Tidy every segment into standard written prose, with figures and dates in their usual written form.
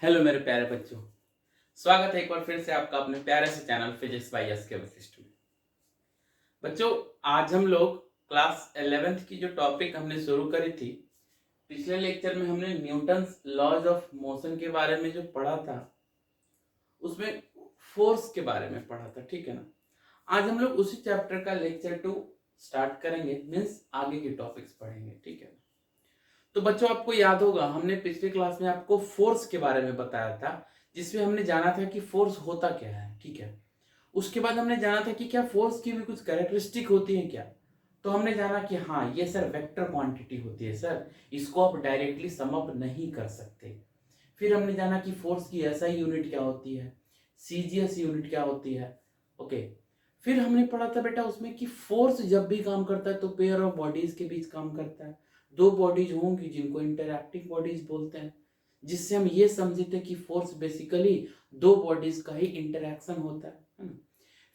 Hello मेरे प्यारे बच्चों। स्वागत है एक बार फिर से आपका अपने प्यारे से channel physics by S chemistry में। बच्चों, आज हम लोग क्लास 11th की जो टॉपिक हमने शुरू करी थी, पिछले लेक्चर में हमने न्यूटन्स लॉज ऑफ मोशन के बारे में जो पढ़ा था, उसमें फोर्स के बारे में पढ़ा था। ठीक है ना। आज हम लोग उसी चैप्टर का लेक्चर 2 स्टार्ट करेंगे, मीन्स आगे के टॉपिक्स पढ़ेंगे। ठीक है। तो बच्चों, आपको याद होगा हमने पिछले क्लास में आपको फोर्स के बारे में बताया था, जिसमें हमने जाना था कि फोर्स होता क्या है। ठीक है। उसके बाद हमने जाना था कि क्या फोर्स की भी कुछ कैरेक्टरिस्टिक होती है क्या। तो हमने जाना कि हाँ, ये सर वेक्टर क्वांटिटी होती है सर, इसको आप डायरेक्टली सम अप नहीं कर सकते। फिर हमने जाना कि फोर्स की एसआई यूनिट क्या होती है, सीजीएस यूनिट क्या होती है। ओके। फिर हमने पढ़ा था बेटा उसमें कि फोर्स जब भी काम करता है तो पेयर ऑफ बॉडीज के बीच काम करता है। दो बॉडीज होंगी जिनको इंटरैक्टिंग बॉडीज बोलते हैं, जिससे हम ये समझते हैं कि फोर्स बेसिकली दो बॉडीज का ही इंटरैक्शन होता है ना।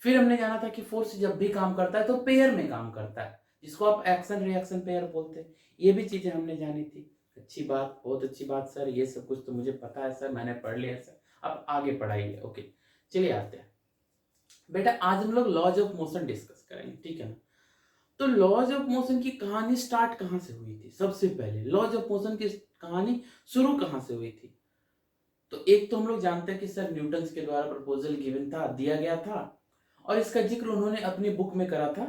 फिर हमने जाना था कि फोर्स जब भी काम करता है तो पेयर में काम करता है, जिसको आप एक्शन रिएक्शन पेयर बोलते हैं। ये भी चीजें हमने जानी थी। अच्छी बात, बहुत अच्छी बात सर, ये सब कुछ तो मुझे पता है सर, मैंने पढ़ लिया सर। अब आगे पढ़ाइए। ओके, चलिए आते हैं बेटा। आज हम लोग लॉज ऑफ मोशन डिस्कस करेंगे। ठीक है ना। तो लॉज ऑफ मोशन की कहानी स्टार्ट कहां से हुई थी? सबसे पहले लॉज ऑफ मोशन की कहानी शुरू कहां से हुई थी? तो एक तो हम लोग जानते हैं कि सर न्यूटन के द्वारा प्रपोजल गिवन था, दिया गया था, और इसका जिक्र उन्होंने अपनी बुक में करा था।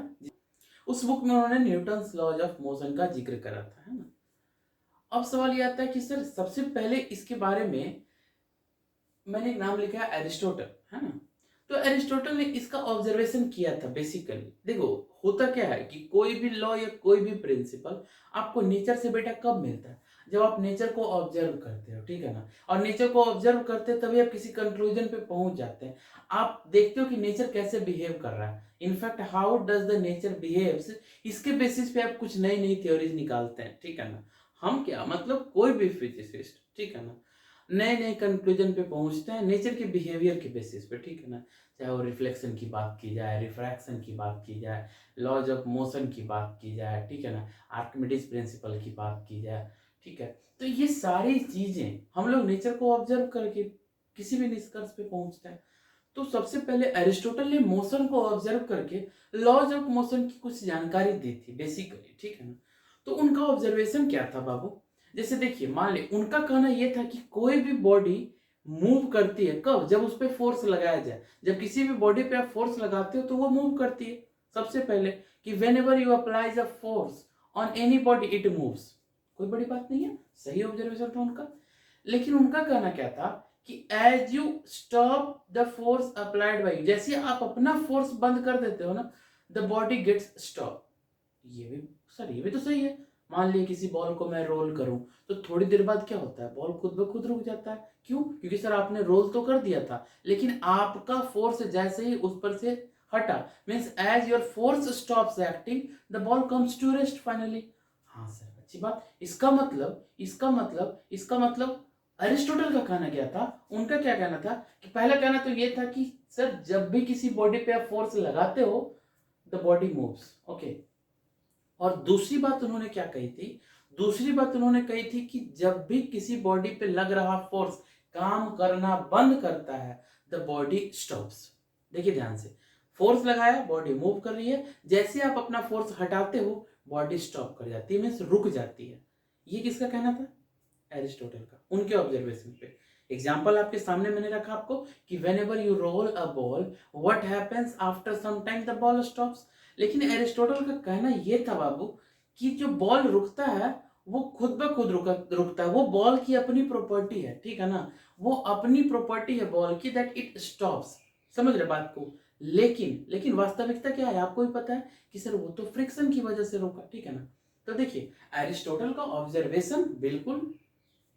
उस बुक में उन्होंने न्यूटन्स लॉज ऑफ मोशन का जिक्र करा था, है ना। अब सवाल ये आता है कि सर सबसे पहले इसके बारे में मैंने एक नाम लिखा है एरिस्टोटल, है ना। तो एरिस्टोटल ने इसका ऑब्जर्वेशन किया था। बेसिकली देखो, होता क्या है कि कोई भी लॉ या कोई भी प्रिंसिपल आपको नेचर से बेटा कब मिलता है? जब आप नेचर को ऑब्जर्व करते हो। ठीक है ना। और नेचर को ऑब्जर्व करते हैं तभी आप किसी कंक्लूजन पे पहुंच जाते हैं। आप देखते हो कि नेचर कैसे बिहेव कर रहा है, in fact how does the nature behaves, इसके बेसिस पे आप कुछ नई नई थ्योरीज निकालते हैं। ठीक है ना। हम क्या मतलब कोई भी फिजिसिस्ट, ठीक है ना, नए नए कंक्लूजन पे पहुंचते हैं नेचर के बिहेवियर के बेसिस पे। ठीक है ना। चाहे वो रिफ्लेक्शन की बात की जाए, रिफ्रैक्शन की बात की जाए, लॉज ऑफ मोशन की बात की जाए, ठीक है ना, आर्किमिडीज प्रिंसिपल की बात की जाए। ठीक है। तो ये सारी चीजें हम लोग नेचर को ऑब्जर्व करके किसी भी निष्कर्ष पे पहुंचते हैं। तो सबसे पहले एरिस्टोटल ने मोशन को ऑब्जर्व करके लॉज ऑफ मोशन की कुछ जानकारी दी थी बेसिकली। ठीक है ना। तो उनका ऑब्जर्वेशन क्या था बाबू? जैसे देखिए, मान ले उनका कहना यह था कि कोई भी बॉडी मूव करती है कब? जब उस पर फोर्स लगाया जाए। जब किसी भी बॉडी पे आप फोर्स लगाते हो तो वो मूव करती है। सबसे पहले कि whenever you apply the force on any body it moves. कोई बड़ी बात नहीं है, सही ऑब्जर्वेशन था उनका। लेकिन उनका कहना क्या था कि as you stop the force applied by, जैसे आप अपना फोर्स बंद कर देते हो ना, द बॉडी गेट्स स्टॉप। ये भी सर, ये भी तो सही है। मान लिया किसी बॉल को मैं रोल करूं तो थोड़ी देर बाद क्या होता है? बॉल खुद ब खुद रुक जाता है। क्यों? क्योंकि सर आपने रोल तो कर दिया था, लेकिन आपका फोर्स जैसे ही उस पर से हटा, means as your force stops acting the ball comes to rest finally. हाँ सर, अच्छी बात। इसका मतलब अरिस्टोटल का कहना क्या था? उनका क्या कहना था कि पहला कहना तो ये था कि सर जब भी किसी बॉडी पे आप फोर्स लगाते हो द बॉडी मूव्स। ओके। और दूसरी बात उन्होंने क्या कही थी? दूसरी बात उन्होंने कही थी कि जब भी किसी बॉडी पे लग रहा फोर्स काम करना बंद करता है द बॉडी स्टॉप्स। देखिए ध्यान से, फोर्स लगाया, बॉडी मूव कर रही है, जैसे आप अपना फोर्स हटाते हो बॉडी स्टॉप कर जाती है, मीन्स रुक जाती है। ये किसका कहना था? एरिस्टोटल का, उनके ऑब्जर्वेशन पे। एग्जाम्पल आपके सामने मैंने रखा आपको कि whenever you roll a ball what happens after some time the ball stops. लेकिन एरिस्टोटल का कहना यह था बाबू कि जो बॉल रुकता है वो खुद ब खुद रुकता है, वो बॉल की अपनी प्रॉपर्टी है। ठीक है ना। वो अपनी प्रॉपर्टी है बॉल की, दैट इट स्टॉप्स। समझ रहे बात को? लेकिन वास्तविकता क्या है आपको भी पता है कि सर वो तो फ्रिक्शन की वजह से रुका। ठीक है ना। तो देखिए, एरिस्टोटल का ऑब्जर्वेशन बिल्कुल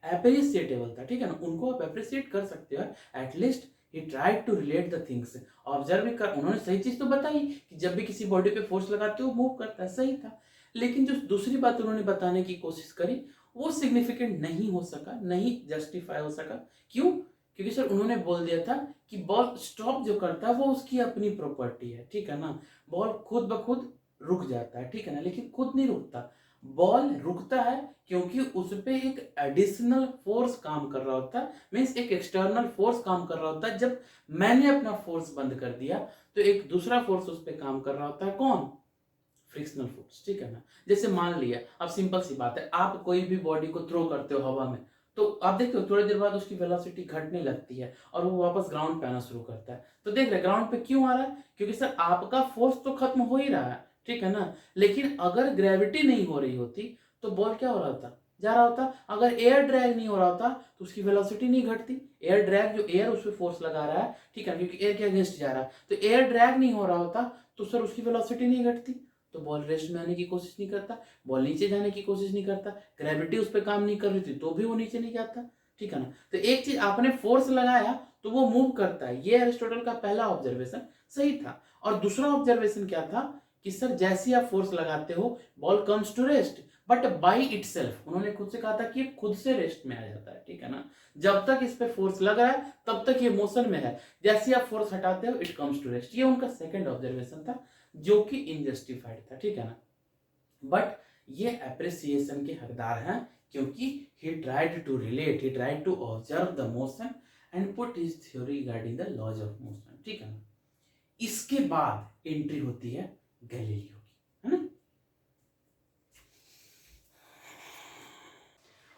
अप्रिशिएटेबल था। ठीक है ना। उनको आप अप्रिशिएट कर सकते हो, at least he tried to relate the things. Observe कर, उन्होंने सही चीज तो बताई कि जब भी किसी बॉडी पे फोर्स लगाते हो मूव करता है, सही था। लेकिन जो दूसरी बात उन्होंने बताने की कोशिश करी वो सिग्निफिकेंट नहीं हो सका, नहीं जस्टिफाई हो सका। क्यों? क्योंकि सर उन्होंने बोल दिया था कि बॉल स्टॉप जो करता है वो उसकी अपनी प्रॉपर्टी है। ठीक है ना। बॉल खुद ब खुद रुक जाता है। ठीक है ना। लेकिन खुद नहीं रुकता, बॉल रुकता है क्योंकि उस पे एक एडिशनल फोर्स काम कर रहा होता है, मीन्स एक एक्सटर्नल फोर्स काम कर रहा होता है। जब मैंने अपना फोर्स बंद कर दिया तो एक दूसरा फोर्स उस पे काम कर रहा होता है, कौन? फ्रिक्शनल फोर्स, ठीक है ना। जैसे मान लिया, अब सिंपल सी बात है, आप कोई भी बॉडी को थ्रो करते हो हवा में, तो आप देखते हो थोड़ी देर बाद उसकी वेलोसिटी घटने लगती है और वो वापस ग्राउंड पे आना शुरू करता है। तो देख रहे ग्राउंड पे क्यों आ रहा है? क्योंकि सर आपका फोर्स तो खत्म हो ही रहा है, ठीक है ना। लेकिन अगर ग्रेविटी नहीं हो रही होती तो बॉल क्या हो रहा होता? जा रहा होता। अगर एयर ड्रैग नहीं हो रहा होता तो उसकी वेलोसिटी नहीं घटती। एयर ड्रैग, जो एयर उस पर फोर्स लगा रहा है, ठीक है, क्योंकि एयर के अगेंस्ट जा रहा है, तो एयर ड्रैग नहीं हो रहा होता तो सर उसकी वेलोसिटी नहीं घटती, तो बॉल रेस्ट में आने की कोशिश नहीं करता, बॉल नीचे जाने की कोशिश नहीं करता, ग्रेविटी उस पर काम नहीं कर रही थी तो भी वो नीचे नहीं जाता, ठीक है ना। तो एक चीज आपने फोर्स लगाया तो वो मूव करता है, ये अरिस्टोटल का पहला ऑब्जर्वेशन सही था। और दूसरा ऑब्जर्वेशन क्या था कि सर जैसे आप फोर्स लगाते हो ball comes to rest but by itself, उन्होंने खुद से कहा था कि खुद से रेस्ट में आ जाता है, ठीक है ना। जब तक इस पे फोर्स लग रहा है तब तक ये मोशन में है, जैसे आप फोर्स हटाते हो इट कम्स टू रेस्ट। ये उनका सेकंड ऑब्जर्वेशन था जो कि इनजस्टिफाइड था, ठीक है ना। बट ये अप्रिसिएशन के हकदार हैं क्योंकि he tried to relate, he tried to observe the motion and put his theory regarding the laws of motion, ठीक है ना। इसके बाद एंट्री होती है गैलीलियो की, है ना।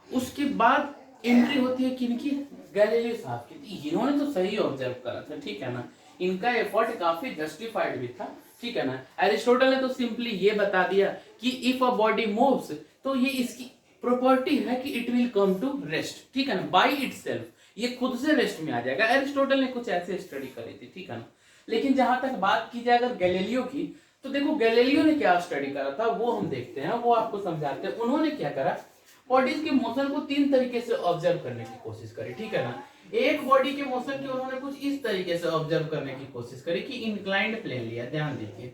उसके बाद एंट्री होती है किनकी? गैलीलियो साहब की। इन्होंने तो सही ऑब्जर्व करा था, ठीक है ना, इनका एफर्ट काफी जस्टिफाइड भी था, ठीक है ना। एरिस्टोटल ने तो सिंपली ये बता दिया कि इफ अ बॉडी मूव्स तो ये इसकी प्रॉपर्टी है कि it will come to rest, ठीक है ना, बाय इटसेल्फ, ये खुद से रेस्ट में आ जाएगा। एरिस्टोटल ने कुछ ऐसे स्टडी करी थी, ठीक है ना। लेकिन जहां तक बात की जाए अगर गैलीलियो की, तो देखो गैलीलियो ने क्या स्टडी करा था वो हम देखते हैं, वो आपको समझाते हैं। उन्होंने क्या करा, बॉडीज के मोशन को तीन तरीके से ऑब्जर्व करने की कोशिश करी, ठीक है ना। एक बॉडी के मोशन की उन्होंने कुछ इस तरीके से ऑब्जर्व करने की कोशिश करी कि इंक्लाइंड प्लेन लिया, ध्यान दीजिए,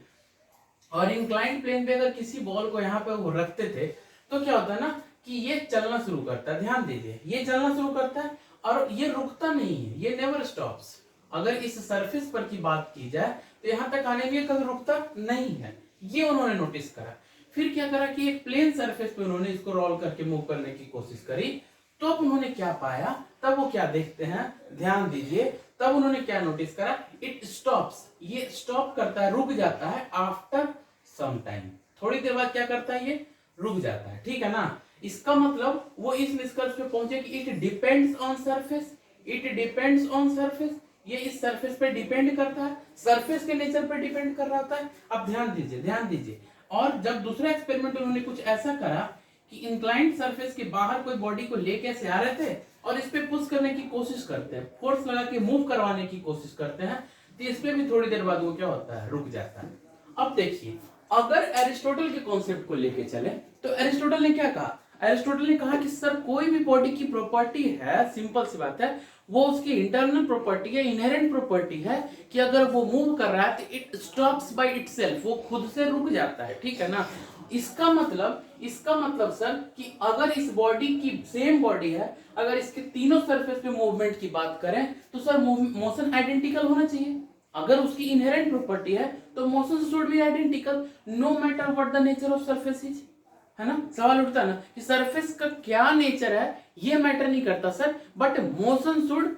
और इंक्लाइंड प्लेन पे अगर किसी बॉल को यहाँ पे वो रखते थे तो क्या होता है ना कि ये चलना शुरू करता है, ध्यान दीजिए, ये चलना शुरू करता है और ये रुकता नहीं है, ये नेवर स्टॉप्स। अगर इस सरफेस पर की बात की जाए तो यहाँ तक आने में कभी रुकता नहीं है, ये उन्होंने नोटिस करा। फिर क्या करा कि एक प्लेन सरफेस पे उन्होंने इसको रोल करके मूव करने की कोशिश करी, तो अब उन्होंने क्या पाया, तब वो क्या देखते हैं, ध्यान दीजिए, तब उन्होंने क्या नोटिस करा, इट स्टॉप्स, ये स्टॉप करता है, रुक जाता है आफ्टर सम टाइम, थोड़ी देर बाद क्या करता है, ये रुक जाता है, ठीक है ना। इसका मतलब वो इस निष्कर्ष पे पहुंचे कि it depends on surface, it depends on surface, ये इस सरफेस पे डिपेंड करता है, सरफेस के नेचर पे डिपेंड कर रहा होता है। अब ध्यान दीजिए, ध्यान दीजिए। और जब दूसरा एक्सपेरिमेंट उन्होंने कुछ ऐसा करा कि इंक्लाइंड सरफेस के बाहर कोई बॉडी को लेके से आ रहे थे और इस पे पुश करने की कोशिश करते हैं, फोर्स लगा के मूव करवाने की कोशिश करते हैं, तो इस पे भी थोड़ी देर बाद वो क्या होता है, रुक जाता है। अब देखिए, अगर एरिस्टोटल के कॉन्सेप्ट को लेके चले तो एरिस्टोटल ने क्या कहा, एरिस्टोटल ने कहा कि सर कोई भी बॉडी की प्रॉपर्टी है, सिंपल सी बात है, वो उसकी इंटरनल प्रॉपर्टी है, इनहेरेंट प्रॉपर्टी है कि अगर वो मूव कर रहा है तो इट स्टॉप्स बाय इटसेल्फ, वो खुद से रुक जाता है, ठीक है ना। इसका मतलब सर कि अगर इस बॉडी की सेम बॉडी है, अगर इसके तीनों सरफेस पे मूवमेंट की बात करें तो सर मोशन आइडेंटिकल होना चाहिए। अगर उसकी इनहेरेंट प्रॉपर्टी है तो motion should be identical no matter what the nature of surface is, है ना। सवाल उठता है ना कि सरफेस का क्या नेचर है, ये मैटर नहीं करता sir, but motion should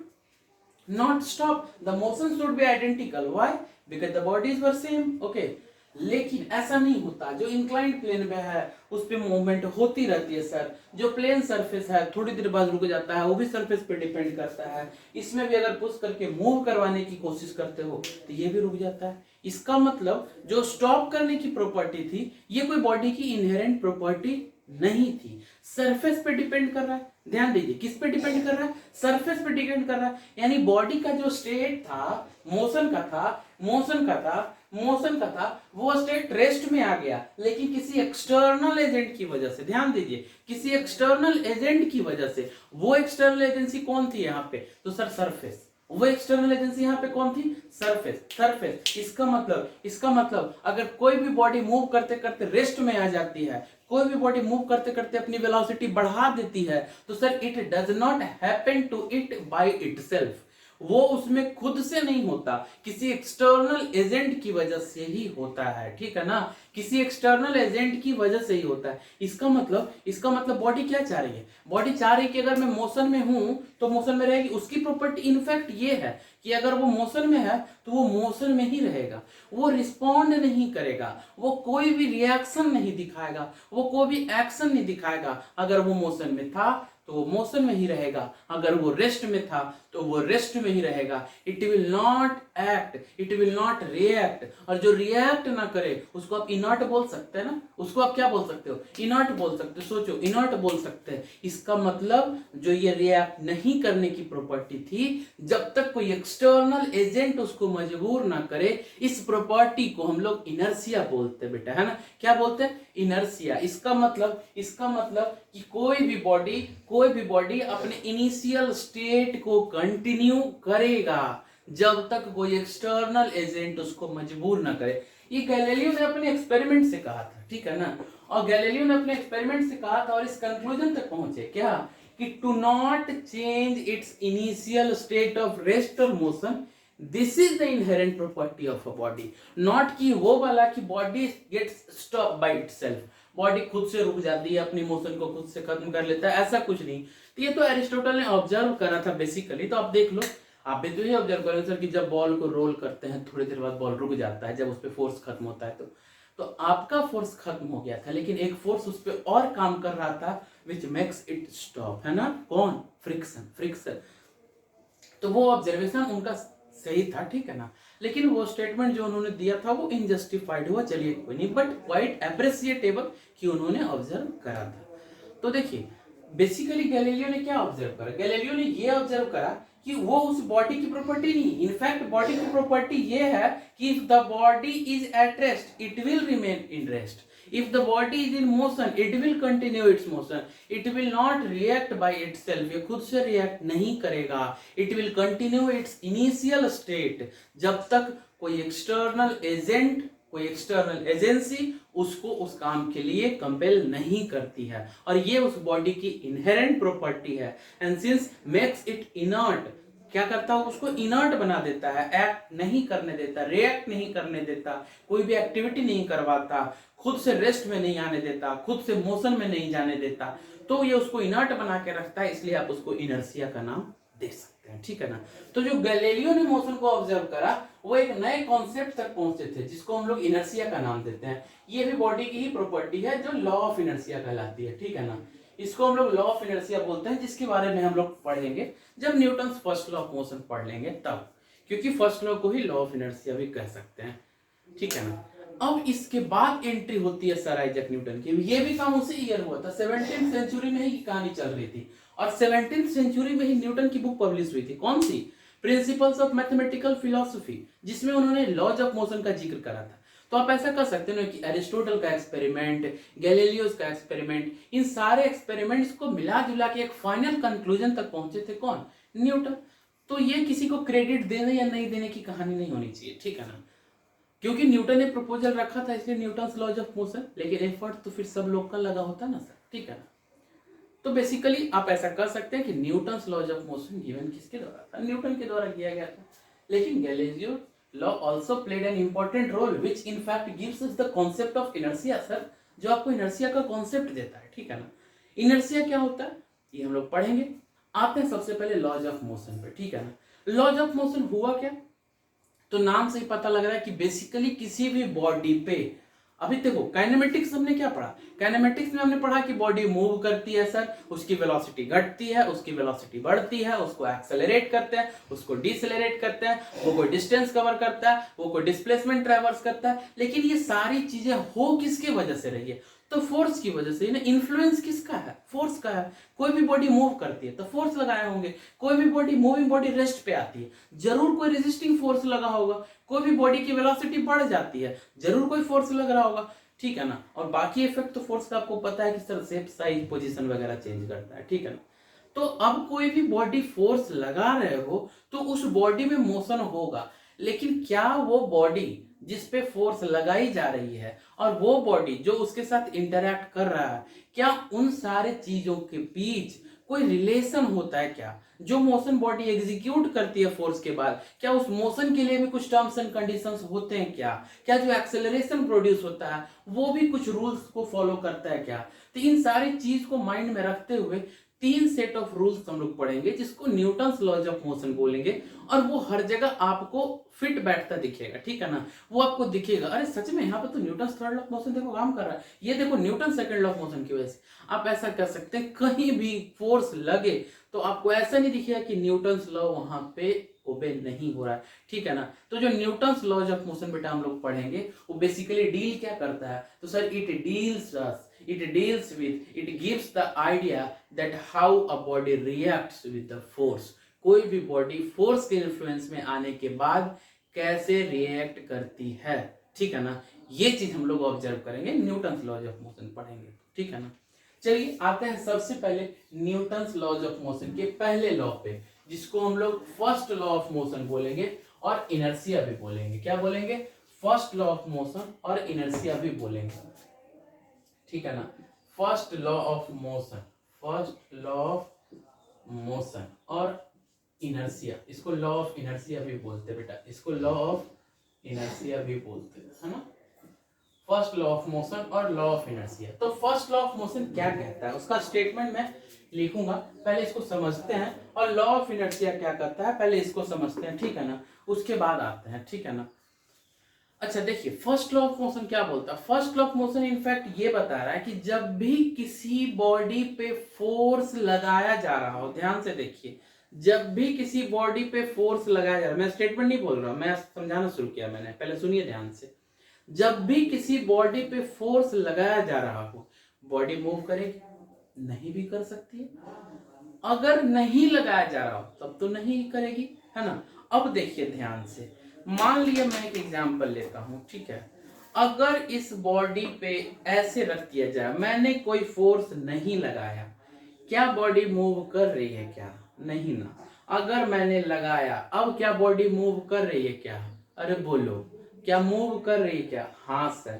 not stop, the motion should be identical, why, because the bodies were same, okay. लेकिन ऐसा नहीं होता, जो इंक्लाइंड प्लेन पे है उस पे मूवमेंट होती रहती है सर, जो प्लेन सरफेस है थोड़ी देर बाद रुक जाता है, वो भी सरफेस पे डिपेंड करता है। इसमें भी अगर पुश करके मूव करवाने की कोशिश करते हो तो ये भी रुक जाता है। इसका मतलब जो स्टॉप करने की प्रॉपर्टी थी ये कोई बॉडी की इनहेरेंट प्रॉपर्टी नहीं थी, सरफेस पे डिपेंड कर रहा है। ध्यान दीजिए, किस पे डिपेंड कर रहा है, सरफेस पे डिपेंड कर रहा है। यानी बॉडी का जो स्टेट था, मोशन का था, वो स्टेट रेस्ट में आ गया, लेकिन किसी एक्सटर्नल एजेंट की वजह से, ध्यान दीजिए, किसी एक्सटर्नल एजेंट की वजह से। वो एक्सटर्नल एजेंसी कौन थी यहाँ पे, तो सर सरफेस। वो एक्सटर्नल एजेंसी यहाँ पे कौन थी, सरफेस। इसका मतलब अगर कोई भी बॉडी मूव करते करते रेस्ट में आ जाती है, कोई भी बॉडी मूव करते करते अपनी वेलोसिटी बढ़ा देती है, तो sir it does not happen to it by itself, वो उसमें खुद से नहीं होता, किसी एक्सटर्नल एजेंट की वजह से ही होता है, ठीक है ना, किसी एक्सटर्नल एजेंट की वजह से ही होता है। इसका मतलब बॉडी क्या चाह रही है, बॉडी चाह रही है कि अगर मैं मोशन में हूं तो मोशन में रहेगी। उसकी प्रॉपर्टी इनफैक्ट ये है कि अगर वो मोशन में है तो वो मोशन में ही रहेगा, वो रिस्पॉन्ड नहीं करेगा, वो कोई भी रिएक्शन नहीं दिखाएगा, वो कोई भी एक्शन नहीं दिखाएगा। अगर वो मोशन में था तो वो मोशन में ही रहेगा, अगर वो रेस्ट में था तो वो रेस्ट में ही रहेगा। It will not act, it will not react. और जो रिएक्ट ना करे उसको आप इनर्ट बोल सकते हैं ना, उसको आप क्या बोल सकते हो, इनर्ट बोल सकते हो। सोचो, इनर्ट बोल सकते हैं। इसका मतलब जो ये रिएक्ट नहीं करने की प्रॉपर्टी थी, जब तक कोई एक्सटर्नल एजेंट उसको मजबूर ना करे, इस प्रॉपर्टी को हम लोग इनर्शिया बोलते हैं बेटा, है ना। क्या बोलते हैं, इनर्शिया। इसका मतलब कि कोई भी बॉडी अपने इनिशियल स्टेट को कंटिन्यू करेगा जब तक कोई एक्सटर्नल एजेंट उसको मजबूर ना करे। ये गैलीलियो ने अपने एक्सपेरिमेंट से कहा था, ठीक है ना। और गैलीलियो ने अपने एक्सपेरिमेंट से कहा था और इस कंक्लूजन तक पहुंचे क्या, कि to not change its initial state of rest और motion, this is the inherent property of a body. Not कि वो वाला कि body gets stop by itself, body खुद से रुक जाती है, अपनी मोशन को खुद से खत्म कर लेता है, ऐसा कुछ नहीं। तो ये तो एरिस्टोटल ने ऑब्जर्व करा था बेसिकली। तो आप देख लो, आप भी तो ये ऑब्जर्व करें सर कि जब बॉल को रोल करते हैं थोड़ी देर बाद बॉल रुक जाता है, जब उस पर फोर्स खत्म होता है। तो आपका फोर्स खत्म हो गया था, लेकिन एक फोर्स उस पर और काम कर रहा था विच मेक्स इट स्टॉप, है ना। कौन, फ्रिक्शन। तो वो ऑब्जर्वेशन उनका सही था, ठीक है ना। लेकिन वो स्टेटमेंट जो उन्होंने दिया था वो इनजस्टिफाइड हुआ, चलिए कोई नहीं, बट क्वाइट अप्रिशिएटेबल कि उन्होंने ऑब्जर्व करा था। तो देखिए बेसिकली गैलीलियो ने क्या ऑब्जर्व करा, गैलीलियो ने ये ऑब्जर्व करा कि वो उस बॉडी की प्रॉपर्टी नहीं, इनफैक्ट बॉडी की प्रॉपर्टी ये है कि if the body is at rest it will remain in rest, if the body is in motion it will continue its motion, it will not react by itself, ये खुद से react नहीं करेगा, it will continue its initial state जब तक कोई external agent, कोई external agency उसको उस काम के लिए कंपेल नहीं करती है। और ये उस बॉडी की इनहेरेंट प्रॉपर्टी है। And since makes it inert, क्या करता है, उसको इनर्ट बना देता है, एक्ट नहीं करने देता, रिएक्ट नहीं करने देता, कोई भी एक्टिविटी नहीं करवाता, खुद से रेस्ट में नहीं आने देता, खुद से मोशन में नहीं जाने देता, तो ये उसको इनर्ट बना के रखता है, इसलिए आप उसको इनर्शिया का नाम दे सकते हैं, ठीक है ना। तो जो गैलीलियो ने मोशन को ऑब्जर्व करा वो एक नए कॉन्सेप्ट तक पहुंचे थे जिसको हम लोग इनर्शिया का नाम देते हैं। ये भी बॉडी की ही प्रॉपर्टी है जो लॉ ऑफ इनर्शिया कहलाती है, ठीक है ना। इसको हम लोग लॉ ऑफ इनर्शिया बोलते हैं, जिसके बारे में हम लोग पढ़ेंगे जब Newton first law of motion पढ़ लेंगे तब, क्योंकि फर्स्ट लॉ को ही लॉ ऑफ इनर्शिया भी कह सकते हैं, ठीक है ना। अब इसके बाद एंट्री होती है सर आइजैक न्यूटन की। ये भी काम उसी ईयर हुआ था, 17th सेंचुरी में ही कहानी चल रही थी। और 17th सेंचुरी में ही न्यूटन की बुक पब्लिश हुई थी, कौन सी, प्रिंसिपल्स ऑफ मैथमेटिकल फिलॉसफी, जिसमें उन्होंने लॉज ऑफ मोशन का जिक्र करा था। तो आप ऐसा कर सकते हो कि एरिस्टोटल का एक्सपेरिमेंट, गैलीलियोस का एक्सपेरिमेंट, इन सारे एक्सपेरिमेंट्स को मिला जुला के एक फाइनल कंक्लूजन तक पहुंचे थे कौन, न्यूटन। तो ये किसी को क्रेडिट देने या नहीं देने की कहानी नहीं होनी चाहिए, ठीक है ना, क्योंकि न्यूटन ने प्रपोजल रखा था इसलिए न्यूटन्स लॉज ऑफ मोशन, लेकिन एफर्ट तो फिर सब लोग का लगा होता ना सर, ठीक है ना। तो बेसिकली आप ऐसा कर सकते हैं कि Newton's laws of motion given किसके द्वारा था, न्यूटन के द्वारा किया गया था। लेकिन Galileo law also played an important role which in fact gives us the concept of inertia sir, जो आपको इनर्शिया का कांसेप्ट देता है, ठीक है ना। इनर्शिया क्या होता है ये हम लोग पढ़ेंगे। आते हैं सबसे पहले लॉज ऑफ मोशन पे, ठीक है ना। लॉज ऑफ मोशन हुआ क्या, तो नाम से ही पता लग रहा है कि बेसिकली किसी भी बॉडी पे, अभी देखो काइनेमेटिक्स हमने क्या पढ़ा, काइनेमेटिक्स में हमने पढ़ा कि बॉडी मूव करती है सर, उसकी वेलोसिटी घटती है, उसकी वेलोसिटी बढ़ती है, उसको एक्सेलरेट करते हैं, उसको डिसेलरेट करते हैं, वो कोई डिस्टेंस कवर करता है, वो कोई डिस्प्लेसमेंट ट्रैवर्स करता है। लेकिन ये सारी चीजें हो किसकी वजह से रही है, तो फोर्स की वजह से ना। इन्फ्लुएंस किसका है, फोर्स का है। कोई भी बॉडी मूव करती है तो फोर्स लगाए होंगे, कोई भी बॉडी मूविंग बॉडी रेस्ट पे आती है जरूर कोई रेजिस्टिंग फोर्स लगा होगा, कोई भी बॉडी की वेलोसिटी बढ़ जाती है जरूर कोई फोर्स लग रहा होगा, ठीक है ना। और बाकी इफेक्ट तो फोर्स का आपको पता है कि सर शेप, साइज, पोजीशन वगैरह चेंज करता है, ठीक है ना। तो अब कोई भी बॉडी फोर्स लगा रहे हो तो उस बॉडी में मोशन होगा, लेकिन क्या वो बॉडी जिस पे फोर्स लगाई जा रही है और वो बॉडी जो उसके साथ इंटरैक्ट कर रहा है, क्या उन सारे चीजों के बीच कोई रिलेशन होता है क्या? जो मोशन बॉडी एग्जीक्यूट करती है फोर्स के बाद, क्या उस मोशन के लिए भी कुछ टर्म्स एंड कंडीशंस होते हैं क्या? क्या जो एक्सेलरेशन प्रोड्यूस होता है वो भी कुछ रूल्स को फॉलो करता है क्या? तो इन सारी चीज को माइंड में रखते हुए 3 सेट ऑफ रूल्स हम लोग पढ़ेंगे जिसको न्यूटन्स लॉज ऑफ मोशन बोलेंगे, और वो हर जगह आपको फिट बैठता दिखेगा, ठीक है ना? वो आपको दिखेगा, अरे सच में यहाँ पे तो Newton's third law of motion देखो काम कर रहा है, ये देखो Newton second law of motion की वजह से। आप ऐसा कर सकते हैं, कहीं भी फोर्स लगे तो आपको ऐसा नहीं दिखेगा कि न्यूटन्स लॉ वहां पे ओबे नहीं हो रहा है, ठीक है ना? तो जो न्यूटन्स लॉज ऑफ मोशन बेटा हम लोग पढ़ेंगे वो बेसिकली डील क्या करता है? तो sir it deals with, it gives the idea that how a body reacts with the force. कोई भी बॉडी फोर्स के इन्फ्लुएंस में आने के बाद कैसे रिएक्ट करती है, ठीक है ना? ये चीज हम लोग ऑब्जर्व करेंगे, न्यूटन्स लॉज ऑफ मोशन पढ़ेंगे, ठीक है ना? चलिए आते हैं सबसे पहले न्यूटन्स लॉज ऑफ मोशन के पहले लॉ पे, जिसको हम लोग फर्स्ट लॉ ऑफ मोशन बोलेंगे और इनर्शिया भी बोलेंगे। क्या बोलेंगे? फर्स्ट लॉ ऑफ मोशन और इनर्शिया भी बोलेंगे, ठीक है ना? फर्स्ट लॉ ऑफ मोशन और इनर्शिया, इसको लॉ ऑफ इनर्शिया भी बोलते हैं बेटा, इसको लॉ ऑफ इनर्शिया भी बोलते हैं, है ना? फर्स्ट लॉ ऑफ मोशन और लॉ ऑफ इनर्शिया। तो फर्स्ट लॉ ऑफ मोशन क्या कहता है उसका स्टेटमेंट मैं लिखूंगा, पहले इसको समझते हैं, और लॉ ऑफ इनर्शिया क्या कहता है पहले इसको समझते हैं, ठीक है ना? उसके बाद आते हैं, ठीक है ना? अच्छा देखिए, फर्स्ट लॉ ऑफ मोशन क्या बोलता है? First law of motion in fact ये बता रहा है कि जब भी किसी बॉडी पे फोर्स लगाया जा रहा हो, ध्यान से देखिए, जब भी किसी बॉडी पे फोर्स लगाया जा रहा है, मैं स्टेटमेंट नहीं बोल रहा, मैं समझाना शुरू किया मैंने, पहले सुनिए ध्यान से। जब भी किसी बॉडी पे फोर्स लगाया जा रहा हो, बॉडी मूव करेगी? नहीं भी कर सकती है। अगर नहीं लगाया जा रहा हो तब तो नहीं करेगी, है ना? अब देखिए ध्यान से, मान लिया मैं एक एग्जांपल लेता हूं, ठीक है? अगर इस बॉडी पे ऐसे रख दिया जाए, मैंने कोई फोर्स नहीं लगाया, क्या बॉडी मूव कर रही है क्या? नहीं ना। अगर मैंने लगाया, अब क्या बॉडी मूव कर रही है क्या? अरे बोलो, क्या मूव कर रही है क्या? हाँ सर।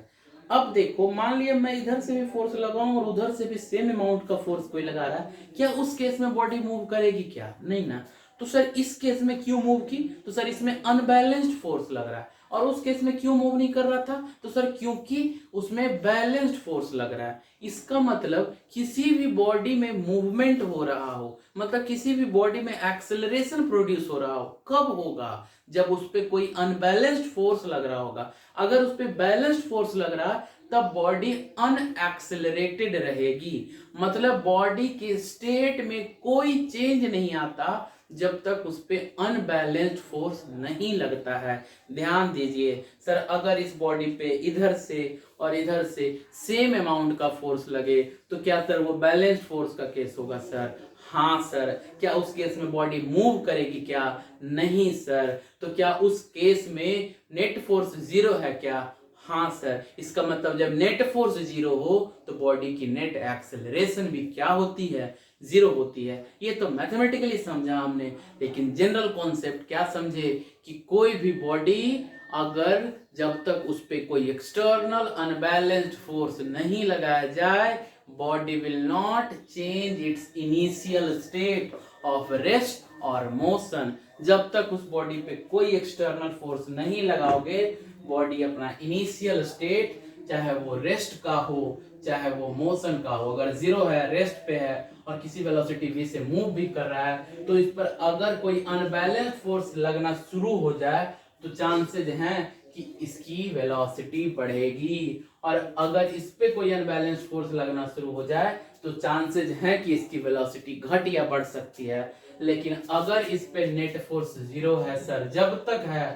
अब देखो, मान लिया मैं इधर से भी फोर्स लगाऊं और उधर से भी सेम अमाउंट का फोर्स कोई लगा रहा है, क्या उस केस में बॉडी मूव करेगी क्या? नहीं ना। तो सर इस केस में क्यों मूव की? तो सर इसमें अनबैलेंस्ड फोर्स लग रहा है। और उस केस में क्यों मूव नहीं कर रहा था? तो सर क्योंकि उसमें बैलेंस्ड फोर्स लग रहा है। इसका मतलब किसी भी बॉडी में मूवमेंट हो रहा हो, मतलब किसी भी बॉडी में एक्सेलरेशन प्रोड्यूस हो रहा हो, कब होगा? जब उस पर कोई अनबैलेंस्ड फोर्स लग रहा होगा। अगर उस पर बैलेंस्ड फोर्स लग रहा है तब बॉडी अनएक्सेलरेटेड रहेगी, मतलब बॉडी के स्टेट में कोई चेंज नहीं आता जब तक उस पे अनबैलेंस्ड फोर्स नहीं लगता है। ध्यान दीजिए सर, अगर इस बॉडी पे इधर से और इधर से सेम अमाउंट का फोर्स लगे तो क्या सर वो बैलेंस्ड फोर्स का केस होगा सर? हाँ सर। क्या उस केस में बॉडी मूव करेगी क्या? नहीं सर। तो क्या उस केस में नेट फोर्स जीरो है क्या? हाँ सर। इसका मतलब जब नेट फोर्स जीरो हो तो बॉडी की नेट एक्सेलरेशन भी क्या होती है? जीरो होती है। ये तो मैथमेटिकली समझा हमने, लेकिन जनरल कॉन्सेप्ट क्या समझे कि कोई भी बॉडी अगर जब तक उस पर कोई एक्सटर्नल अनबैलेंस्ड फोर्स नहीं लगाया जाए, body will not change its initial state of rest और मोशन। जब तक उस बॉडी पे कोई एक्सटर्नल फोर्स नहीं लगाओगे, बॉडी अपना इनिशियल स्टेट, चाहे वो रेस्ट का हो चाहे वो मोशन का हो, अगर जीरो है, रेस्ट पे है और किसी वेलोसिटी v से मूव भी कर रहा है, तो इस पर अगर कोई अनबैलेंस्ड फोर्स लगना शुरू हो जाए तो चांसेस हैं कि इसकी वेलोसिटी बढ़ेगी, और अगर इस पे कोई अनबैलेंस्ड फोर्स लगना शुरू हो जाए तो चांसेस हैं कि इसकी वेलोसिटी घट या बढ़ सकती है। लेकिन अगर इस पे नेट फोर्स जीरो है सर, जब तक है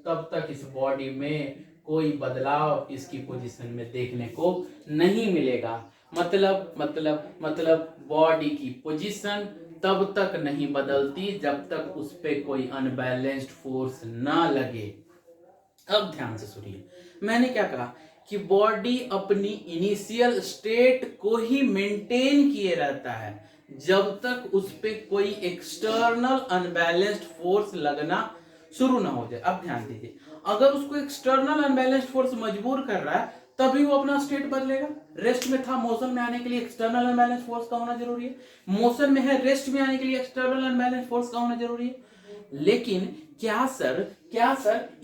तब तक इस बॉडी में कोई बदलाव इसकी पोजीशन में देखने को नहीं मिलेगा। मतलब बॉडी की पोजीशन तब तक नहीं बदलती जब तक उस पे कोई अनबैलेंस्ड फोर्स ना लगे। अब ध्यान से सुनिए, मैंने क्या कहा कि बॉडी अपनी इनिशियल स्टेट को ही मेंटेन किए रहता है जब तक उस पे कोई एक्सटर्नल अनबैलेंस्ड फोर्स लगना शुरू ना हो जाए। अब ध्यान दीजिए, अगर उसको एक्सटर्नल अनबैलेंस्ड फोर्स मजबूर कर रहा है तभी वो अपना स्टेट बदलेगा। रेस्ट में था, मोशन में आने के लिए एक्सटर्नल अनबैलेंस फोर्स का होना जरूरी है। मोशन में है, रेस्ट में आने के लिए एक्सटर्नल अनबैलेंस फोर्स का होना जरूरी है। लेकिन क्या सर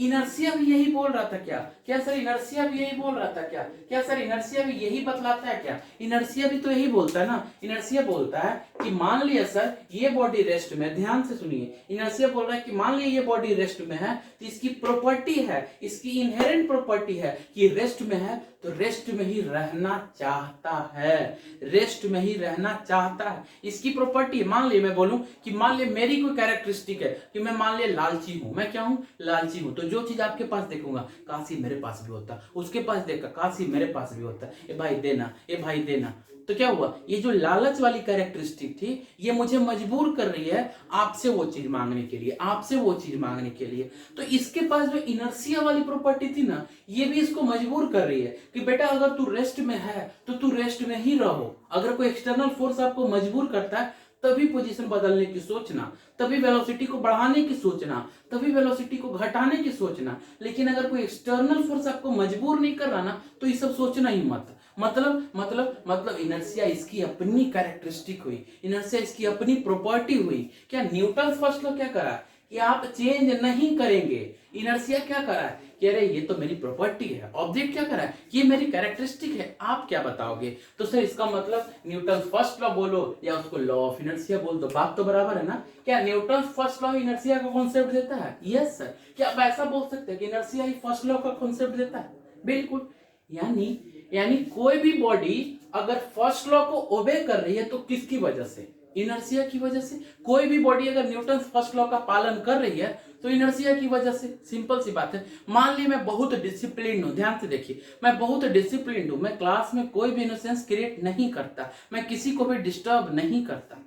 इनर्शिया भी यही बोल रहा था क्या सर इनर्शिया भी यही बोल रहा था क्या सर इनर्शिया भी यही बतलाता है क्या? इनर्शिया भी तो यही बोलता है ना। इनर्शिया बोलता है कि मान लिया सर ये बॉडी रेस्ट में, ध्यान से सुनिए, इनर्शिया बोल रहा है कि मान लिया ये बॉडी रेस्ट में है तो इसकी प्रॉपर्टी है, इसकी इनहेरेंट प्रॉपर्टी है कि रेस्ट में है तो रेस्ट में ही रहना चाहता है, रेस्ट में ही रहना चाहता है। इसकी प्रॉपर्टी, मान लिया मैं बोलूं कि मान लिया मेरी कोई कैरेक्टरिस्टिक है कि मैं मान लिया लालची हूं, मैं क्या हूं? लालची हूं। तो जो चीज आपके पास देखूंगा काशी मेरे पास भी होता, उसके पास देखा काशी मेरे पास भी होता, ए भाई देना, ए भाई देना। तो क्या हुआ, ये जो लालच वाली कैरेक्टरिस्टिक थी ये मुझे मजबूर कर रही है आपसे वो चीज मांगने के लिए, आपसे वो चीज मांगने के लिए। तो इसके पास जो इनर्शिया वाली प्रॉपर्टी थी ना, ये भी इसको मजबूर कर रही है कि बेटा अगर तू रेस्ट में है तो तू रेस्ट में ही रहो। अगर कोई एक्सटर्नल फोर्स आपको मजबूर करता है तभी पोजीशन बदलने की सोचना, तभी वेलोसिटी को बढ़ाने की सोचना, तभी वेलोसिटी को घटाने की सोचना। लेकिन अगर कोई एक्सटर्नल फोर्स आपको मजबूर नहीं कर रहा ना तो ये सब सोचना ही मत। मतलब इनर्शिया इसकी अपनी कैरेक्टरिस्टिक हुई, इनर्शिया इसकी अपनी प्रॉपर्टी हुई। क्या न्यूटन फर्स्ट लॉ क्या करा कि आप चेंज नहीं करेंगे। इनर्शिया क्या करा कि अरे ये तो मेरी प्रॉपर्टी है। ऑब्जेक्ट क्या करा ये मेरी कैरेक्टरिस्टिक है, आप क्या बताओगे? तो सर इसका मतलब न्यूटन फर्स्ट लॉ बोलो या उसको लॉ ऑफ इनर्शिया बोल दो, बात तो बराबर है ना। क्या न्यूटन फर्स्ट लॉ इनर्शिया का कॉन्सेप्ट देता है? Yes sir. क्या आप ऐसा बोल सकते हैं कि इनर्शिया ही फर्स्ट लॉ का कॉन्सेप्ट देता है? बिल्कुल। यानी कोई भी बॉडी अगर फर्स्ट लॉ को ओबे कर रही है तो किसकी वजह से? इनर्शिया की वजह से। कोई भी बॉडी अगर न्यूटन फर्स्ट लॉ का पालन कर रही है तो इनर्शिया की वजह से। सिंपल सी बात है। मान ली मैं बहुत डिसिप्लिन हूं, ध्यान से देखिए, मैं बहुत डिसिप्लिन हूं, मैं क्लास में कोई भी इनोसेंस क्रिएट नहीं करता, मैं किसी को भी डिस्टर्ब नहीं करता,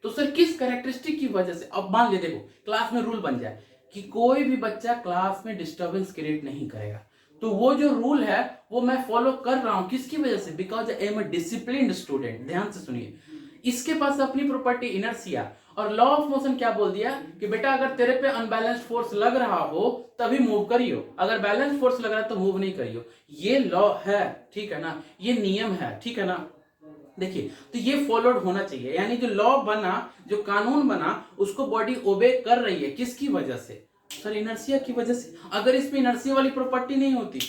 तो सर किस कैरेक्टरिस्टिक की वजह से? अब मान ले, देखो क्लास में रूल बन जाए कि कोई भी बच्चा क्लास में डिस्टर्बेंस क्रिएट नहीं करेगा, तो वो जो रूल है वो मैं फॉलो कर रहा हूं किसकी वजह से? Because I am a disciplined student. ध्यान से सुनिए, इसके पास अपनी प्रॉपर्टी इनर्शिया। और लॉ ऑफ मोशन क्या बोल दिया कि बेटा अगर तेरे पे अनबैलेंस्ड फोर्स लग रहा हो तभी मूव करियो, अगर बैलेंस फोर्स लग रहा है तो मूव नहीं करियो। ये लॉ है, ठीक है ना, ये नियम है, ठीक है ना। देखिए तो ये फॉलोड होना चाहिए, यानी जो लॉ बना, जो कानून बना, उसको बॉडी ओबे कर रही है किसकी वजह से? सर इनर्शिया की वजह से। अगर इसमें इनर्शिया वाली प्रॉपर्टी नहीं होती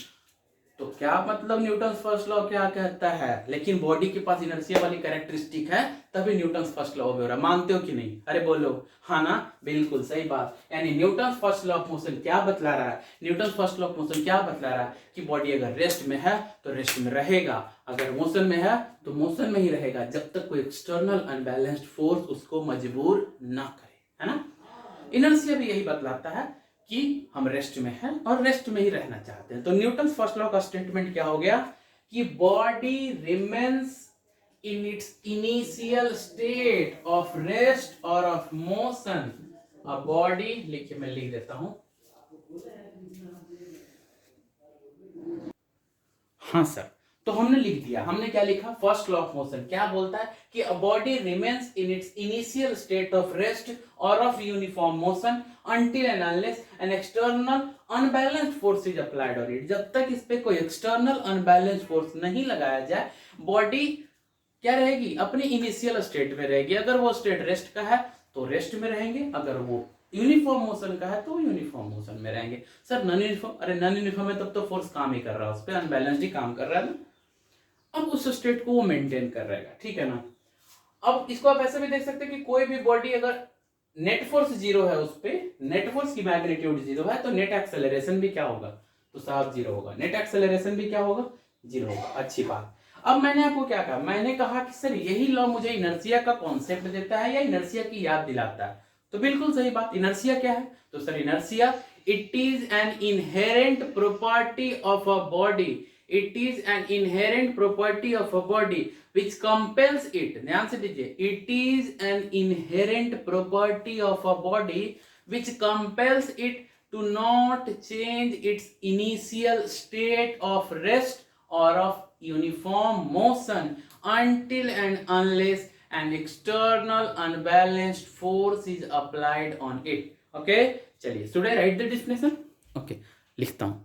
तो क्या मतलब न्यूटन फर्स्ट लॉ क्या कहता है? लेकिन बॉडी के पास इनर्शिया वाली कैरेक्टरिस्टिक है तभी न्यूटन फर्स्ट लॉ हो रहा है। मानते हो कि नहीं? अरे बोलो हाँ ना, बिल्कुल सही बात। यानी Newton first law of motion क्या बतला रहा है? Newton first law of motion क्या बतला रहा है कि बॉडी अगर रेस्ट में है तो रेस्ट में रहेगा, अगर मोशन में है तो मोशन में ही रहेगा, जब तक कोई एक्सटर्नल अनबैलेंस्ड फोर्स उसको मजबूर ना करे, है ना। इनर्शिया भी यही बतलाता है कि हम रेस्ट में हैं और रेस्ट में ही रहना चाहते हैं। तो न्यूटन फर्स्ट लॉ का स्टेटमेंट क्या हो गया कि body remains in its initial state of rest और ऑफ मोशन। अ बॉडी, लिखिए मैं लिख देता हूं, हाँ सर, तो हमने लिख दिया। हमने क्या लिखा? फर्स्ट लॉ ऑफ मोशन क्या बोलता है कि a body remains in its initial state of rest और of uniform motion until and unless an external unbalanced force is applied on it। जब तक इस पे कोई एक्सटर्नल अनबैलेंस्ड फोर्स नहीं लगाया जाए बॉडी क्या रहेगी? अपनी इनिशियल स्टेट में रहेगी। अगर वो स्टेट रेस्ट का है तो रेस्ट में रहेंगे, अगर वो यूनिफॉर्म मोशन का है तो यूनिफॉर्म मोशन में रहेंगे। सर नॉन यूनिफॉर्म, अरे नॉन यूनिफॉर्म में तब तो फोर्स काम ही कर रहा है, उस पर अनबैलेंस्ड ही काम कर रहा है ना। अब उस स्टेट को वो मेंटेन कर रहेगा, ठीक है ना। अब इसको आप ऐसे भी देख सकते हैं कि कोई भी बॉडी अगर नेट फोर्स जीरो है, उस पे नेट फोर्स की मैग्नीट्यूड जीरो है तो नेट एक्सेलरेशन भी क्या होगा? तो साफ जीरो होगा। नेट एक्सेलरेशन भी क्या होगा? जीरो होगा। अच्छी बात। अब मैंने आपको क्या कहा? मैंने कहा कि सर यही लॉ मुझे इनर्शिया का कॉन्सेप्ट देता है या इनर्शिया की याद दिलाता है। तो बिल्कुल सही बात। इनर्शिया क्या है? तो sir inertia it is an inherent property of a body, it is an inherent property of a body which compels it, ध्यान से दीजिए, it is an inherent property of a body which compels it to not change its initial state of rest or of uniform motion until and unless an external unbalanced force is applied on it। okay, चलिए should I write the definition? okay, लिखता हूं।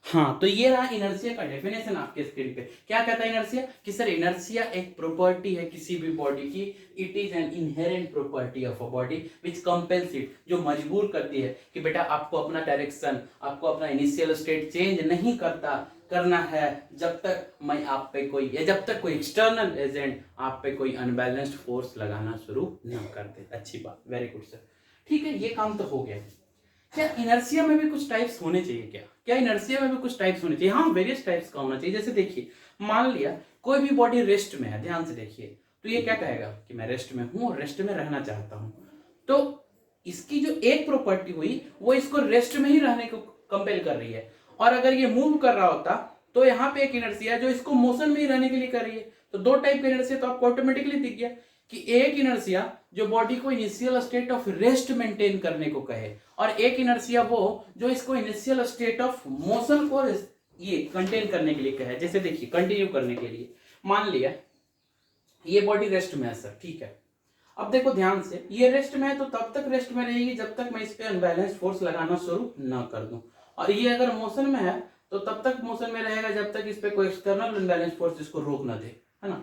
हाँ, तो ये रहा inertia का definition आपके screen पे। क्या कहता है इनर्शिया? कि सर इनर्शिया एक प्रॉपर्टी है किसी भी बॉडी की, it is an inherent property of a body which compels it, जो मजबूर करती है कि बेटा आपको अपना डायरेक्शन, आपको अपना इनिशियल स्टेट चेंज नहीं करना है जब तक मैं आप पे कोई, या जब तक कोई एक्सटर्नल एजेंट आप पे कोई अनबैलेंस्ड फोर्स लगाना शुरू न कर दे। अच्छी बात, वेरी गुड सर। ठीक है, ये काम तो हो गया। क्या इनर्शिया में भी कुछ टाइप्स होने चाहिए? क्या इनर्शिया में भी कुछ टाइप्स होने चाहिए? हाँ, वेरियस टाइप्स का होना चाहिए। जैसे देखिए, मान लिया कोई भी बॉडी रेस्ट में है, ध्यान से देखिए, तो ये क्या कहेगा कि मैं रेस्ट में हूं और रेस्ट में रहना चाहता हूं। तो इसकी जो एक प्रॉपर्टी हुई वो इसको रेस्ट में ही रहने को कंपेल कर रही है, और अगर ये मूव कर रहा होता तो यहाँ पे एक इनर्शिया जो इसको मोशन में ही रहने के लिए कर रही है। तो दो टाइप का इनर्शिया तो आपको ऑटोमेटिकली दिख गया कि एक इनर्शिया जो बॉडी को initial state of rest maintain करने को कहे, और एक इनर्शिया वो जो इसको इनिशियल स्टेट ऑफ मोशन को ये कंटेन करने के लिए कहे। जैसे देखिए, कंटिन्यू करने के लिए मान लिया ये बॉडी रेस्ट में है सर, ठीक है। अब देखो ध्यान से, ये रेस्ट में है तो तब तक रेस्ट में रहेगी जब तक मैं इस पे अनबैलेंस फोर्स लगाना शुरू ना कर दूं, और ये अगर मोशन में है तो तब तक मोशन में रहेगा जब तक इस पे कोई एक्सटर्नल अनबैलेंस फोर्स इसको रोक ना दे, है ना।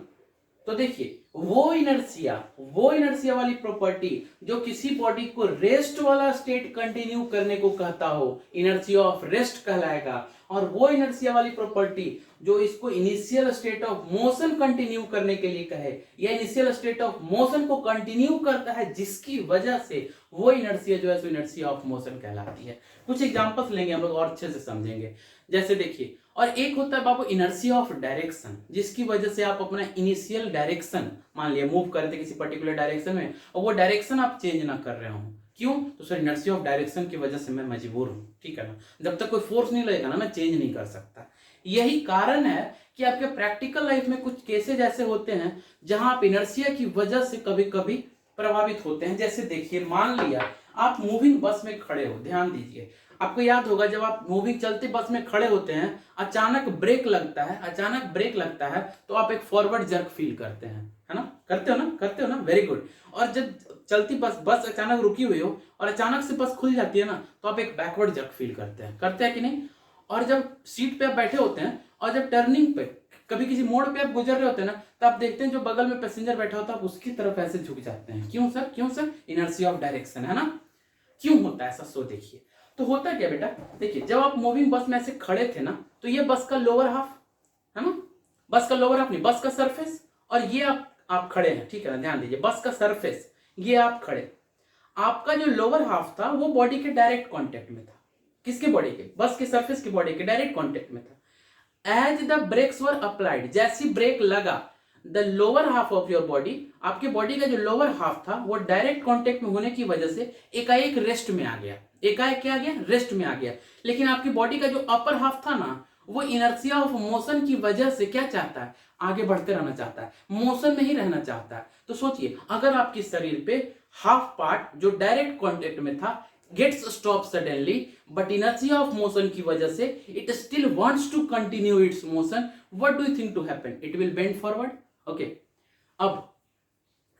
तो देखिए, वो इनर्शिया वाली प्रॉपर्टी जो किसी बॉडी को रेस्ट वाला स्टेट कंटिन्यू करने को कहता हो, इनर्शिया ऑफ रेस्ट कहलाएगा। और वो इनर्शिया वाली प्रॉपर्टी जो इसको initial state of motion continue करने के लिए कहे, या इनिशियल स्टेट ऑफ मोशन को कंटिन्यू करता है, जिसकी वजह से वो इनर्शिया जो है सो इनर्शिया ऑफ मोशन कहलाती है। कुछ एग्जांपल्स लेंगे हम लोग और अच्छे से समझेंगे। जैसे देखिए, और एक होता है बाबू इनर्शिया ऑफ डायरेक्शन, जिसकी वजह से आप अपना इनिशियल डायरेक्शन, मान लिया मूव कर रहे थे किसी पर्टिकुलर डायरेक्शन में, और वो डायरेक्शन आप चेंज ना कर रहे हो। क्यों? तो सर इनर्शिया ऑफ डायरेक्शन की वजह से मैं मजबूर हूं, ठीक है ना। जब तक कोई फोर्स नहीं लगेगा ना, मैं चेंज नहीं कर सकता। यही कारण है कि आपके प्रैक्टिकल लाइफ में कुछ केसेज ऐसे होते हैं जहां आप इनर्शिया की वजह से कभी कभी प्रभावित होते हैं। जैसे देखिए, मान लिया आप मूविंग बस में खड़े हो, ध्यान दीजिए, आपको याद होगा जब आप मूविंग चलती बस में खड़े होते हैं, अचानक ब्रेक लगता है, तो आप एक फॉरवर्ड जर्क फील करते हैं, है ना। करते हो ना, वेरी गुड। और जब चलती बस अचानक रुकी हुई हो और अचानक से बस खुल जाती है ना, तो आप एक बैकवर्ड जर्क फील करते हैं कि नहीं। और जब सीट पे आप बैठे होते हैं और जब टर्निंग पे कभी किसी मोड़ पे आप गुजर रहे होते हैं ना, तो आप देखते हैं जो बगल में पैसेंजर बैठा होता है आप उसकी तरफ ऐसे झुक जाते हैं। क्यों सर? इनर्शिया ऑफ डायरेक्शन, है ना। क्यों होता है ऐसा? सो देखिए, तो होता क्या बेटा, देखिए जब आप मूविंग बस में ऐसे खड़े थे ना, तो ये बस का लोअर हाफ, है ना, बस का लोअर हाफ नहीं, बस का सरफेस, और ये आप खड़े हैं, ठीक है ना। ध्यान दीजिए, बस का सरफेस, ये आप खड़े, आपका जो लोअर हाफ था वो बॉडी के डायरेक्ट कांटेक्ट में था। किसके बॉडी के? बस के सरफेस की बॉडी के डायरेक्ट कांटेक्ट में था। As the brakes were applied, जैसी ब्रेक लगा, the lower half of your body, आपके बॉडी का जो लोअर हाफ था वो डायरेक्ट कांटेक्ट में होने की वजह से एकाएक रेस्ट में आ गया। एकाएक क्या आ गया? रेस्ट में आ गया। लेकिन आपकी बॉडी का जो अपर हाफ था ना, वो इनर्शिया ऑफ मोशन की वजह से क्या चाहता है? आगे बढ़ते रहना चाहता है, मोशन में ही रहना चाहता है। तो सोचिए, अगर आपके शरीर पे हाफ पार्ट जो डायरेक्ट कांटेक्ट में था gets stopped suddenly, but inertia of motion की वजह से it still wants to continue its motion, what do you think to happen? It will bend forward. Okay, अब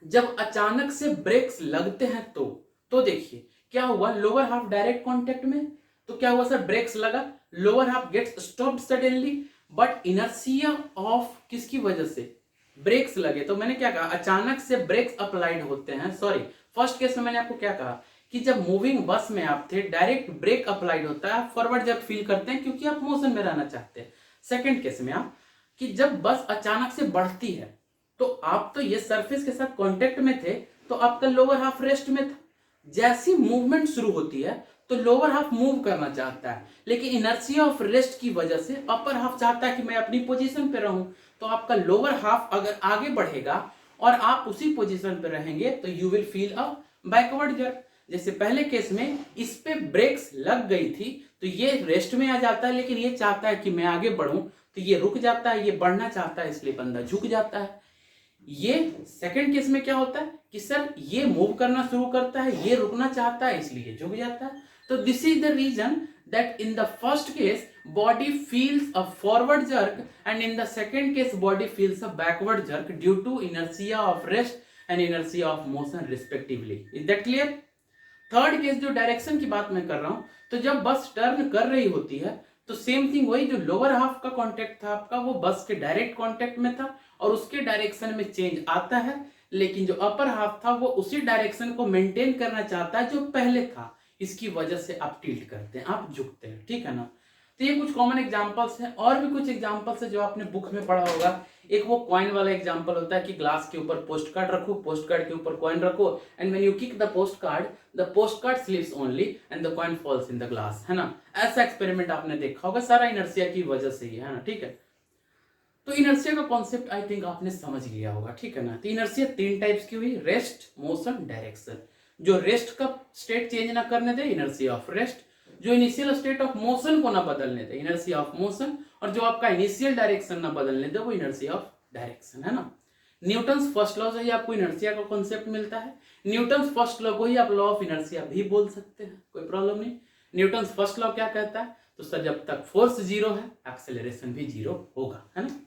जब अचानक से ब्रेक्स लगते हैं तो देखिए क्या हुआ, लोअर हाफ डायरेक्ट कांटेक्ट में, तो क्या हुआ सर? ब्रेक्स लगा, lower half gets stopped suddenly, but inertia of किसकी वजह से? ब्रेक्स लगे। तो मैंने क्या कहा, अचानक से ब्रेक्स अप्लाइड होते हैं। सॉरी, फर्स्ट केस में मैंने आपको क्या कहा कि जब मूविंग बस में आप थे, डायरेक्ट ब्रेक अप्लाइड होता है, फॉरवर्ड जब फील करते हैं क्योंकि आप मोशन में रहना चाहते हैं। सेकंड केस में आप कि जब बस अचानक से बढ़ती है, तो आप तो ये सरफेस के साथ कांटेक्ट में थे, तो आपका लोअर हाफ रेस्ट में था। जैसी मूवमेंट शुरू होती है तो लोअर हाफ मूव करना चाहता है, लेकिन इनर्शिया ऑफ रेस्ट की वजह से अपर हाफ चाहता है कि मैं अपनी पोजीशन पे रहूं। तो आपका लोअर हाफ अगर आगे बढ़ेगा और आप उसी पोजीशन पे रहेंगे तो you will feel a backward jerk. जैसे पहले केस में इस पे ब्रेक्स लग गई थी तो ये रेस्ट में आ जाता है, लेकिन ये चाहता है कि मैं आगे बढ़ूं, तो ये रुक जाता है, ये बढ़ना चाहता है, इसलिए बंदा झुक जाता है। ये सेकंड केस में क्या होता है कि सर ये मूव करना शुरू करता है, ये रुकना चाहता है, इसलिए झुक जाता है। तो this is the reason that in the first case body feels a forward jerk and in the second case body feels a backward jerk due to inertia of rest and inertia of motion respectively. Is that clear? Third case जो direction की बात मैं कर रहा हूं, तो जब बस टर्न कर रही होती है तो सेम थिंग वही, जो लोअर हाफ का कांटेक्ट था आपका वो बस के डायरेक्ट कांटेक्ट में था और उसके डायरेक्शन में चेंज आता है, लेकिन जो अपर हाफ था वो उसी डायरेक्शन को मेंटेन करना चाहता है जो पहले था। इसकी वजह से आप टिल्ट करते हैं, आप झुकते हैं, ठीक है ना। तो ये कुछ कॉमन एग्जांपल्स हैं, और भी कुछ एग्जांपल्स है जो आपने बुक में पढ़ा होगा। एक वो कॉइन वाला एग्जांपल होता है कि ग्लास के ऊपर पोस्ट कार्ड रखो, पोस्ट कार्ड के ऊपर कॉइन रखो, and when you kick the post card slips only and the coin falls in the glass, है ना। ऐसा एक्सपेरिमेंट आपने देखा होगा, सारा इनर्शिया की वजह से ही है ना, ठीक है। तो इनर्शिया का कॉन्सेप्ट आई थिंक आपने समझ लिया होगा, ठीक है ना। तो इनर्शिया 3 टाइप्स की हुई, रेस्ट, मोशन, डायरेक्शन। जो रेस्ट का स्टेट चेंज ना करने दे, इनर्शिया ऑफ रेस्ट। जो इनिशियल स्टेट ऑफ मोशन को ना बदलने दे, इनर्शिया ऑफ मोशन। और जो आपका इनिशियल डायरेक्शन ना बदलने दे, वो इनर्शिया ऑफ डायरेक्शन, है ना। न्यूटन्स फर्स्ट लॉ से ही आपको इनर्शिया का कॉन्सेप्ट मिलता है। न्यूटन्स फर्स्ट लॉ को ही आप लॉ ऑफ इनर्शिया भी बोल सकते हैं, कोई प्रॉब्लम नहीं। न्यूटन्स फर्स्ट लॉ क्या कहता है, तो सर जब तक फोर्स जीरो है एक्सेलरेशन भी जीरो होगा, है ना।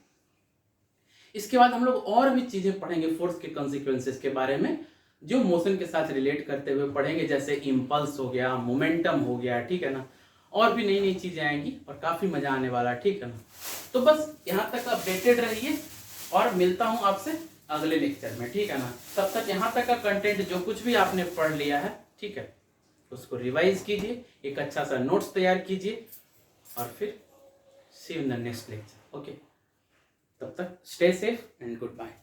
इसके बाद हम लोग और भी चीजें पढ़ेंगे फोर्स के कॉन्सिक्वेंसेस के बारे में, जो मोशन के साथ रिलेट करते हुए पढ़ेंगे, जैसे इम्पल्स हो गया, मोमेंटम हो गया, ठीक है ना। और भी नई नई चीजें आएंगी और काफी मजा आने वाला, ठीक है ना। तो बस यहाँ तक अपडेटेड रहिए और मिलता हूँ आपसे अगले लेक्चर में, ठीक है ना। तब तक यहाँ तक का कंटेंट जो कुछ भी आपने पढ़ लिया है, ठीक है, उसको रिवाइज कीजिए, एक अच्छा सा नोट्स तैयार कीजिए और फिर see you in the next lecture, okay. तब तक stay safe and good bye.